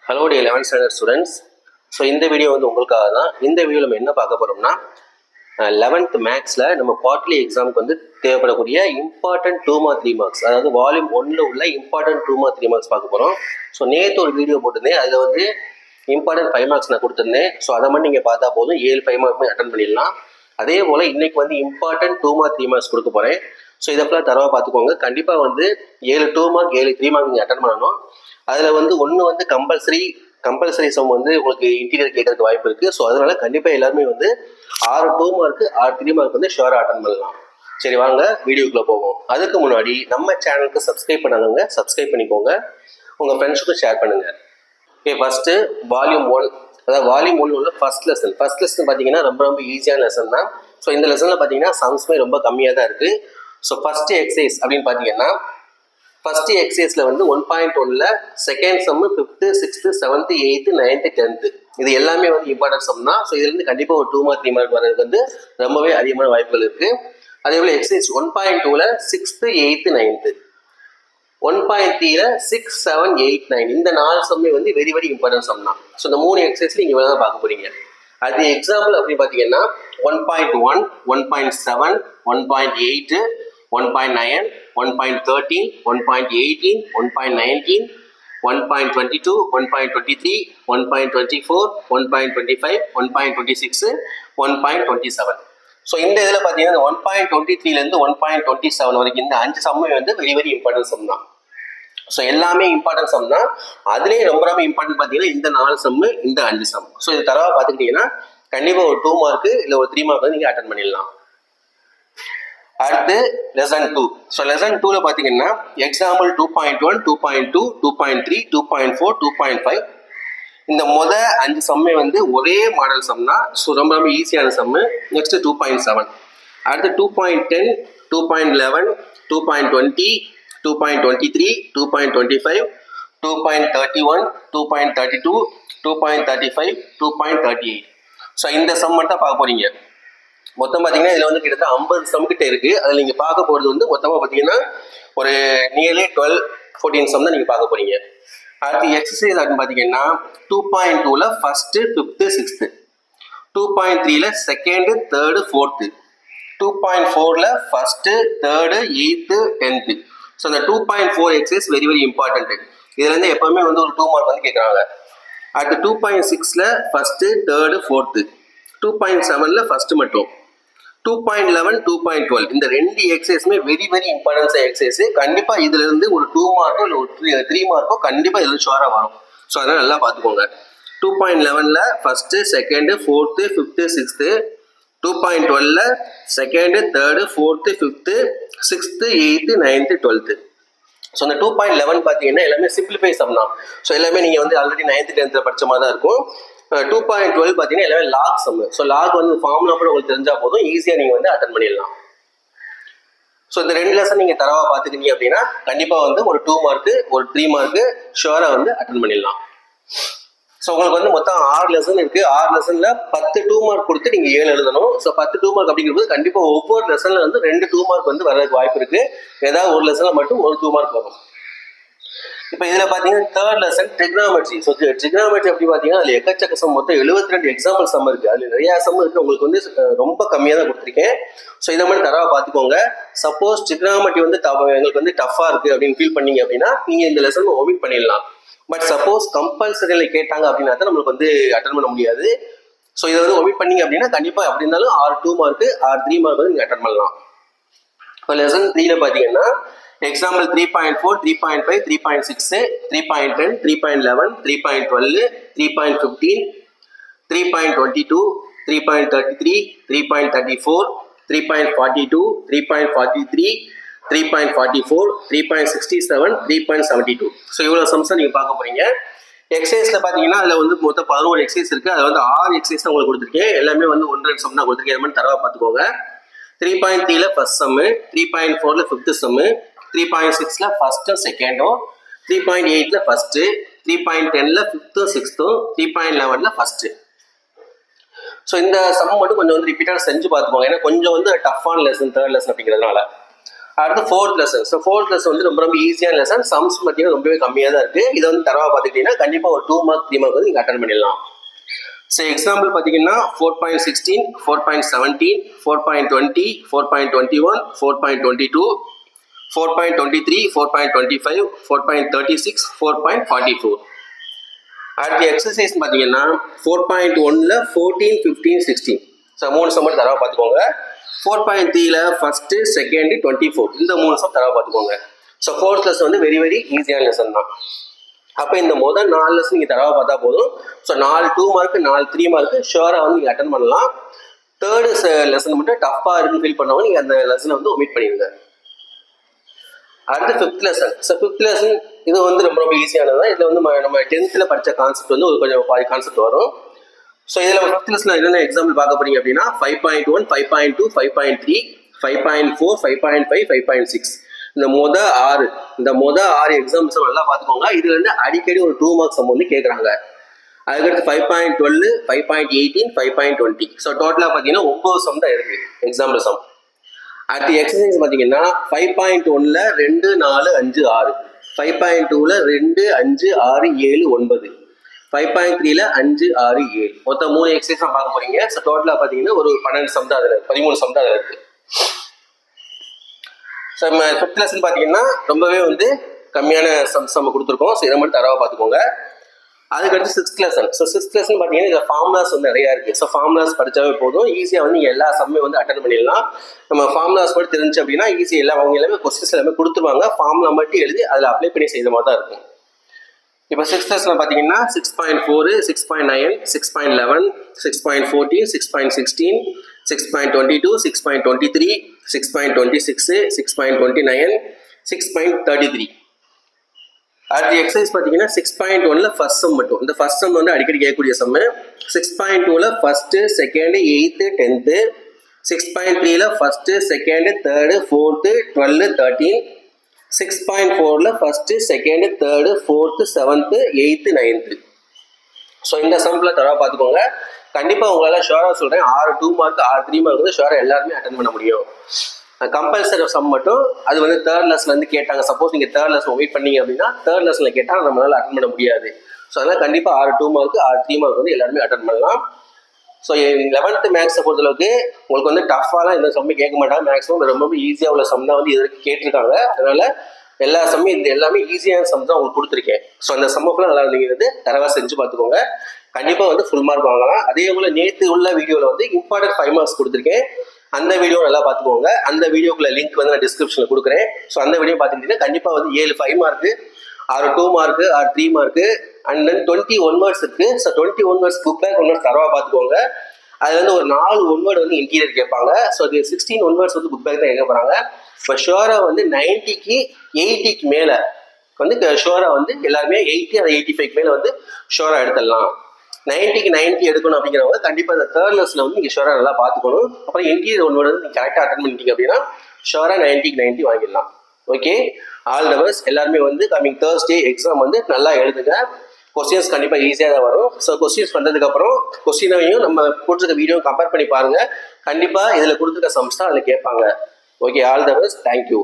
Hello டி 11th standard students. So இந்த video வந்து உங்களுக்காக தான். இந்த வீடியோ நம்ம என்ன பார்க்க போகிறோம்னா 11th மேக்ஸில் நம்ம குவார்டர்லி எக்ஸாமுக்கு வந்து தேவைப்படக்கூடிய இம்பார்ட்டன்ட் 2 மார்க் 3 மார்க்ஸ், அதாவது வால்யூம் 1ல் உள்ள இம்பார்ட்டன்ட் 2 மார்க் 3 மார்க்ஸ் பார்க்க போகிறோம். ஸோ நேற்று ஒரு வீடியோ போட்டிருந்தேன், அதில் வந்து இம்பார்ட்டன்ட் 5 மார்க்ஸ் நான் கொடுத்துருந்தேன். ஸோ அதை மட்டும் நீங்கள் பார்த்தா போதும், 7 5 மார்க்குமே அட்டன் பண்ணிடலாம். அதே போல் இன்னைக்கு வந்து இம்பார்ட்டன்ட் 2 மார்க் 3 மார்க்ஸ் கொடுக்க போகிறேன். ஸோ இதை ஃபுல்லாக தரவாக பார்த்துக்கோங்க. கண்டிப்பாக வந்து 7 2 மார்க் 7 3 மார்க் நீங்கள் அட்டன் பண்ணணும். அதில் வந்து ஒன்று வந்து கம்பல்சரி சம் வந்து உங்களுக்கு இன்டீரியர் கேட்கறதுக்கு வாய்ப்பு இருக்குது. ஸோ அதனால கண்டிப்பாக எல்லாருமே வந்து 6 2 மார்க்கு 6 3 மார்க் வந்து ஷுவராக அட்டன் பண்ணலாம். சரி, வாங்க வீடியோக்குள்ளே போவோம். அதுக்கு முன்னாடி நம்ம சேனலுக்கு சப்ஸ்கிரைப் பண்ணாதவங்க சப்ஸ்கிரைப் பண்ணிக்கோங்க, உங்கள் ஃப்ரெண்ட்ஸுக்கும் ஷேர் பண்ணுங்கள். ஓகே, ஃபஸ்ட்டு வால்யூம் 1, அதாவது வால்யூம் 1 உள்ள ஃபர்ஸ்ட் லெசன் பார்த்தீங்கன்னா ரொம்ப ஈஸியான லெசன் தான். ஸோ இந்த லெசனில் பார்த்தீங்கன்னா சம்ஸ்மே ரொம்ப கம்மியாக தான் இருக்குது. ஸோ ஃபஸ்ட்டு எக்ஸசைஸ் அப்படின்னு பார்த்தீங்கன்னா ஃபர்ஸ்ட் எக்ஸசைஸ்ல வந்து 1.1ல second sum 5th 6th 7th 8th 9th 10th இது எல்லாமே வந்து இம்பார்ட்டன்ட் சம் தான். ஸோ இதுல இருந்து கண்டிப்பாக ஒரு 2 மார்க் 3 மார்க் வர்றதுக்கு வந்து ரொம்பவே அதிகமான வாய்ப்புகள் இருக்கு. அதே போல எக்ஸசைஸ் 1.2ல 6th 8th 9th 1.3ல 6 7 8 9 இந்த 4 சம்மே வந்து வெரி வெரி இம்பார்ட்டன்ட் சம் தான். ஸோ இந்த 3 எக்ஸசைஸ்ல நீங்க வேணா பார்க்க போறீங்க. அது எக்ஸாம்பிள் அப்படின்னு பார்த்தீங்கன்னா 1.1 1.7 1.8 1.9 1.13 1.18 1.19 1.22 1.23 1.24 1.25 1.26 1.27. ஸோ இந்த இதில் பார்த்தீங்கன்னா 1.23லேருந்து 1.27 வரைக்கும் இந்த 5 சம்மே வந்து வெரி வெரி இம்பார்ட்டன்ட் சம் தான். ஸோ எல்லாமே இம்பார்ட்டன்ட் சம் தான். அதுலேயே ரொம்ப இம்பார்ட்டன்ட் பார்த்தீங்கன்னா இந்த 4 சம்மு இந்த 5 சம். ஸோ இது தரவா பார்த்துக்கிட்டீங்கன்னா கண்டிப்பாக ஒரு 2 மார்க்கு இல்லை ஒரு 3 மார்க் வந்து நீங்கள் அட்டன் பண்ணிடலாம். அடுத்து லெசன் 2. ஸோ லெசன் 2ல பார்த்தீங்கன்னா எக்ஸாம்பிள் 2.1 2.2 2.3 2.4 2.5 இந்த 5 சம்மே வந்து ஒரே மாடல் சம் தான். ஸோ ரொம்ப ஈஸியான சம்மு. நெக்ஸ்ட் 2.7, அடுத்து 2.10 2.11 2.20 2.23 2.25 2.31 2.32 2.35 2.38. ஸோ இந்த சம் மட்டும் பார்க்க போறீங்க. மொத்தம் பார்த்தீங்கன்னா இதில் வந்து கிட்டத்தட்ட 50 சம் கிட்ட இருக்கு. அதில் நீங்கள் பார்க்க போகிறது வந்து மொத்தமாக பார்த்தீங்கன்னா ஒரு நியர்லி 12-14 சம் தான் நீங்கள் பார்க்க போறீங்க. அடுத்து எக்ஸசைஸ் அப்படின்னு பார்த்தீங்கன்னா 2.2ல ஃபர்ஸ்ட் 5th 6th 2.3ல செகண்ட் 3rd 4th 2.4ல first 3rd 8th 10th. So இந்த 2.4 எக்ஸசைஸ் வெரி வெரி இம்பார்ட்டன்ட். இதுல இருந்து எப்பவுமே வந்து ஒரு 2 மார்க் வந்து கேட்குறாங்க. அடுத்து 2.6ல ஃபர்ஸ்ட் 3rd 4th 2.7ல ஃபர்ஸ்ட் மட்டும் 2.11 2.12 இந்த 2 எக்ஸசைஸ்மே வெரி வெரி இம்பார்ட்டன்ஸ் எக்ஸசைஸ். கண்டிப்பா இதுல இருந்து ஒரு 2 மார்க்கோ இல்லை ஒரு 3 மார்க்கோ கண்டிப்பா இதுல ஷுவரா வரும். ஸோ அதனால நல்லா பார்த்துக்கோங்க. 2.11ல first second 4th 5th 6th 2.12ல second 3rd 4th 5th 6th 8th 9th 12th. So இந்த 2.11 பார்த்தீங்கன்னா எல்லாமே சிம்பிளிஃபை சம் தான். ஸோ எல்லாமே நீங்கள் வந்து ஆல்ரெடி 9th 10th படிச்ச மாதிரி தான் இருக்கும். 2.12 பார்த்தீங்கன்னா எல்லாமே லாக் சம். ஸோ லாக் வந்து ஃபார்முலா கூட உங்களுக்கு தெரிஞ்சால் போதும், ஈஸியாக நீங்கள் வந்து அட்டன் பண்ணிடலாம். ஸோ இந்த 2 லெசன் நீங்கள் தரவா பார்த்துக்கிட்டீங்க அப்படின்னா கண்டிப்பாக வந்து ஒரு 2 மார்க்கு ஒரு 3 மார்க்கு ஷுவராக வந்து அட்டன் பண்ணிடலாம். ஸோ உங்களுக்கு வந்து மொத்தம் 6 லெசன் இருக்கு. 6 லெசன்ல 10 2 மார்க் கொடுத்து நீங்கள் 7 எழுதணும். ஸோ 10 2 மார்க் அப்படிங்கிறது கண்டிப்பாக ஒவ்வொரு லெசன்ல வந்து 2 2 மார்க் வந்து வர்றதுக்கு வாய்ப்பு இருக்கு. ஏதாவது ஒரு லெசன்ல மட்டும் ஒரு 2 மார்க் வரும். இப்போ இதில் பார்த்தீங்கன்னா 3rd lesson trigonometry. So trigonometry அப்படி பார்த்தீங்கன்னா அதில் எக்கச்சக்க சம், மொத்தம் 72 எக்ஸாம்பிள் சம் இருக்கு. அதில் நிறைய சம் இருக்கு. உங்களுக்கு வந்து ரொம்ப கம்மியாக தான் கொடுத்துருக்கேன். ஸோ இதை மாதிரி தரவா பார்த்துக்கோங்க. சப்போஸ் ட்ரிக்னாமெட்ரி வந்து எங்களுக்கு வந்து டஃபா இருக்கு அப்படின்னு ஃபீல் பண்ணீங்க அப்படின்னா நீங்கள் இந்த லெசன் ஒமிட் பண்ணிடலாம். பட் சப்போஸ் கம்பல்சரியில் கேட்டாங்க அப்படின்னா தான் நம்மளுக்கு வந்து அட்டன் பண்ண முடியாது. ஸோ இதை வந்து ஒமிட் பண்ணீங்க அப்படின்னா கண்டிப்பாக எப்படி இருந்தாலும் 6 2 மார்க்கு 6 3 மார்க் வந்து நீங்கள் அட்டன் பண்ணலாம். இப்போ லெசன் 3ல பார்த்தீங்கன்னா எக்ஸாம்பிள் 3.4 3.5 3.6 3.10 3.11 3.12 3.15 3.22 3.33 3.34 3.42 3.43 3.44 3.67 3.72. ஸோ இவ்வளோ சம்ஸை நீங்கள் பார்க்க போறீங்க. எக்ஸசைஸ்ல பார்த்தீங்கன்னா அதில் வந்து மொத்தம் 11 எக்ஸசைஸ் இருக்கு. அதில் வந்து 6 எக்ஸசைஸ் தான் உங்களுக்கு கொடுத்துருக்கேன். எல்லாமே வந்து 1 சம் தான் கொடுத்துருக்கேன். மாதிரி தரவா பார்த்துக்கோங்க. 3.3ல ஃபர்ஸ்ட் சம்மு 3.4ல 5th சம்மு 3.6ல ஃபர்ஸ்ட்டும் செகண்டும் 3.8ல ஃபர்ஸ்ட் 3.10ல 5th 6th 3.11ல ஃபர்ஸ்ட். ஸோ இந்த சம் மட்டும் கொஞ்சம் வந்து ரிப்பீட்டாக செஞ்சு பார்த்துக்கோங்க. ஏன்னா கொஞ்சம் வந்து டஃப்பான லெசன் 3rd லெசன் அப்படிங்கிறதுனால. அடுத்து fourth lesson. So fourth lesson வந்து ரொம்ப ரொம்ப ஈஸியான லெசன். சம்ஸ் பார்த்தீங்கன்னா ரொம்பவே கம்மியாக தான் இருக்குது. இதை வந்து தரவா பார்த்துக்கிட்டீங்கன்னா கண்டிப்பாக ஒரு 2 மார்க் 3 மார்க் வந்து நீங்கள் அட்டன் பண்ணிடலாம். ஸோ எக்ஸாம்பிள் பார்த்தீங்கன்னா 4.16, 4.17, 4.20, 4.21, 4.22, 4.23, 4.25, 4.36, 4.44. அடுத்த எக்ஸசைஸ் பார்த்தீங்கன்னா 4.1ல் 14, 15, 16. ஸோ 3 சம் மட்டும் தரவா பார்த்துக்கோங்க. 4.3ல் ஃபஸ்ட்டு, செகண்டு, 24. இந்த 3 சம் தரவா பார்த்துக்கோங்க. ஸோ ஃபோர்த் லெசன் வந்து வெரி வெரி ஈஸியான லெசன் தான். அப்போ இந்த முதல் 4 லெசன் நீங்கள் தரவா பார்த்தா போதும். ஸோ 4 2 மார்க்கு 4 3 மார்க்கு ஷுவராக வந்து நீங்கள் அட்டன் பண்ணலாம். தேர்டு லெசன் மட்டும் டஃப்பாக இருக்குன்னு ஃபீல் பண்ணவங்க நீங்கள் அந்த லெசனை வந்து ஒமிட் பண்ணிடுங்க. அடுத்து fifth lesson. So fifth lesson இது வந்து ரொம்ப ரொம்ப ஈஸியானது தான். இதில் வந்து நம்ம 10th படித்த கான்செப்ட் வந்து ஒரு கொஞ்சம் பாதி கான்செப்ட் வரும். ஸோ இதில் ஃபிஃப்த் லெசனில் என்னென்ன எக்ஸாம்பிள் பார்க்க போறீங்க அப்படின்னா 5.1, 5.2, 5.3, 5.4, 5.5, 5.6. இந்த மொதல் 6 எக்ஸாம்பிள்ஸ் நல்லா பார்த்துக்கோங்க. இதுல இருந்து அடிக்கடி ஒரு 2 மார்க்ஸ் சம் வந்து கேட்குறாங்க. அதுக்கடுத்து 5.12, 5.18, 5.20. ஸோ டோட்டலாக பார்த்தீங்கன்னா 9 சம் தான் இருக்கு எக்ஸாம்பிள் சம். அடுத்து எக்ஸசைஸ் பார்த்தீங்கன்னா 5.1ல் 2, 4, 5, 6. 5.2ல் 2, 5, 6, 7, 9. 5.3ல் 5, 6, 7. மொத்தம் 3 எக்ஸசைஸ் தான் பார்க்க போறீங்க. ஸோ டோட்டலாக பார்த்தீங்கன்னா ஒரு 12 சம் தான் அதில் 13 சம் தான் அதில் இருக்கு. ஸோ நம்ம ஃபிஃப்த் லெசன் பார்த்தீங்கன்னா ரொம்பவே வந்து கம்மியான சம்ஸ் நம்ம கொடுத்துருக்கோம். ஸோ இதை மட்டும் தரவா பார்த்துக்கோங்க. அதுக்கடுத்து 6th lesson. So 6th lesson பார்த்தீங்கன்னா இதில் ஃபார்முலாஸ் வந்து நிறையா இருக்குது. ஸோ ஃபார்முலாஸ் படித்தாவே போதும், ஈஸியாக வந்து நீங்கள் எல்லா சம்மே வந்து அட்டன் பண்ணிடலாம். நம்ம ஃபார்முலாஸ் மட்டும் தெரிஞ்சு அப்படின்னா ஈஸியாக எல்லாம் அவங்க எல்லாமே கொஸ்டின்ஸ் எல்லாமே கொடுத்துருவாங்க. ஃபார்முலா மட்டும் எழுதி அதில் அப்ளை பண்ணி செய்த மாதிரி தான் இருக்கும். இப்போ 6th லெசனில் பார்த்தீங்கன்னா 6.4, 6.9, 6.11, 6.14, 6.16, 6.22, 6.23, 6.26, 6.29, 6.33. அடுத்த எக்ஸசைஸ் பார்த்தீங்கன்னா 6.1ல் ஃபர்ஸ்ட் சம் மட்டும். இந்த ஃபர்ஸ்ட் சம் வந்து அடிக்கடி கேட்கக்கூடிய சம்மு. 6.2ல் ஃபர்ஸ்ட்டு, செகண்டு, 8th, 10th. 6.3ல் ஃபர்ஸ்ட்டு, செகண்டு, தேர்டு, 4th, 12, 13. 6.4ல் first, second, third, 4th, 7th, 8th, 9th. So இந்த சம்பில் தரவா பார்த்துக்கோங்க. கண்டிப்பாக உங்களால் ஷுவராக சொல்கிறேன் 6 2 மார்க் 6 3 மார்க் வந்து ஷுவராக எல்லாருமே அட்டன் பண்ண முடியும். கம்பல்சரி சம் மட்டும் அது வந்து தேர்ட் லெசன்ல இருந்து கேட்டாங்க. சப்போஸ் நீங்கள் தேர்ட் லெசன் வெயிட் பண்ணீங்க அப்படின்னா தேர்ட் லெசனில் கேட்டால் நம்மளால அட்டன் பண்ண முடியாது. ஸோ அதனால் கண்டிப்பாக 6 2 மார்க் 6 3 மார்க் வந்து எல்லாருமே அட்டன் பண்ணலாம். ஸோ 11th மேக்ஸை பொறுத்தளவுக்கு உங்களுக்கு வந்து டஃப்பாலாம் இந்த சம்மே கேட்க மாட்டாங்க. மேக்ஸிமம் ரொம்ப ஈஸியாக உள்ள சம் தான் வந்து இது கேட்டிருக்காங்க. அதனால எல்லா சம்மே இந்த எல்லாமே ஈஸியான சம் தான் உங்களுக்கு கொடுத்துருக்கேன். ஸோ அந்த சம்முக்குலாம் நல்லா நீங்கள் வந்து தரவா செஞ்சு பார்த்துக்கோங்க. கண்டிப்பாக வந்து ஃபுல் மார்க் வாங்கலாம். அதே போல் நேற்று உள்ள வீடியோவில் வந்து இம்பார்ட்டன்ட் 5 மார்க்ஸ் கொடுத்துருக்கேன். அந்த வீடியோ நல்லா பார்த்துக்கோங்க. அந்த வீடியோக்குள்ள லிங்க் வந்து நான் டிஸ்கிரிப்ஷனில் கொடுக்குறேன். ஸோ அந்த வீடியோ பார்த்துக்கிட்டீங்கன்னா கண்டிப்பாக வந்து 7 5 mark, 6 2 mark, 6 3 mark, and then 21 words இருக்கு. So 21 words book back 1 words தரவா பார்த்துக்கோங்க. அது வந்து ஒரு 4 1 வேர்டு வந்து இன்டீரியர் கேட்பாங்க. ஸோ அது 16 1 வேர்ட்ஸ் வந்து புக் பேக் தான் கேட்க போகிறாங்க. இப்போ ஷுவராக வந்து 90க்கு 80க்கு மேலே வந்து ஷுவராக வந்து எல்லாருமே 80 அது 85க்கு மேலே வந்து ஷுவராக எடுத்துடலாம். 90க்கு 90 எடுக்கணும் அப்படிங்கிறவங்க கண்டிப்பாக இந்த தேர்ட் லெசனில் வந்து நீங்கள் ஷுவராக நல்லா பார்த்துக்கணும். அப்புறம் இன்டீரியர் 1 வேர்டு வந்து நீங்கள் கரெக்டாக அட்டன் பண்ணிட்டீங்க அப்படின்னா ஷுவராக 90க்கு 90 வாங்கிடலாம். Okay, all the best. எல்லாருமே வந்து கம்மிங் தேர்ஸ்டே எக்ஸாம் வந்து நல்லா எழுதுங்க. கொஸ்டின்ஸ் கண்டிப்பாக ஈஸியாக தான் வரும். ஸோ கொஸ்டின்ஸ் வந்ததுக்கப்புறம் கொஸ்டினையும் நம்ம கொடுத்துருக்க வீடியோ கம்பேர் பண்ணி பாருங்கள். கண்டிப்பாக இதில் கொடுத்துருக்க சம்ஸ் தான் அதில் கேட்பாங்க. Okay, all the best. Thank you.